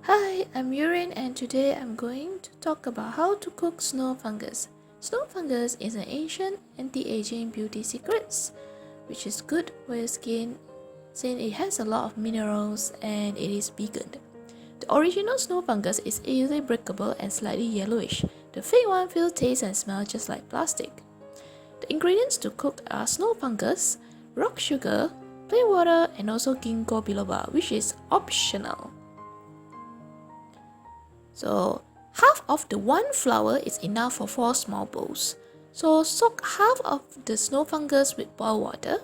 Hi, I'm Urine and today I'm going to talk about how to cook snow fungus. Snow fungus is an ancient anti-aging beauty secret, which is good for your skin since it has a lot of minerals and it is vegan. The original snow fungus is easily breakable and slightly yellowish. The fake one feels, tastes and smells just like plastic. The ingredients to cook are snow fungus, rock sugar, plain water and also gingko biloba, which is optional. So half of the one flower is enough for 4 small bowls. So soak half of the snow fungus with boiled water.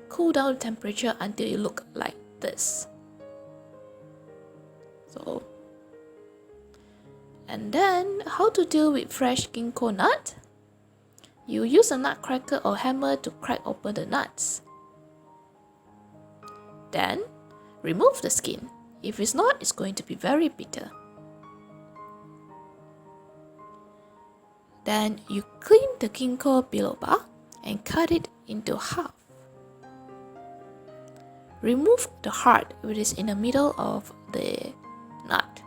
Cool down the temperature until it looks like this. And then how to deal with fresh gingko nut? You use a nut cracker or hammer to crack open the nuts. Then remove the skin. If it's not, it's going to be very bitter. Then you clean the gingko biloba and cut it into half. Remove the heart, which is in the middle of the nut.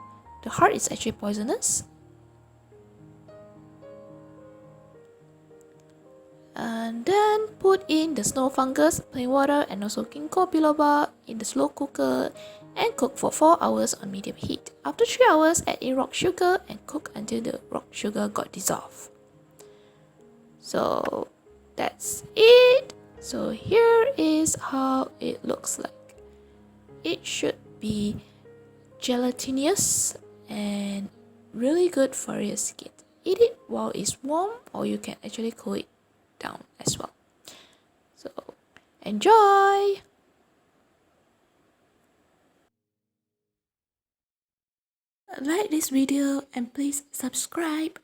The heart is actually poisonous. And then put in the snow fungus, plain water and also gingko biloba in the slow cooker and cook for 4 hours on medium heat. After 3 hours, add in rock sugar and cook until the rock sugar got dissolved. So that's it. So here is how it looks like. It should be gelatinous and really good for your skin. Eat it while it's warm or you can actually cool it down as well. So enjoy! Like this video and please subscribe.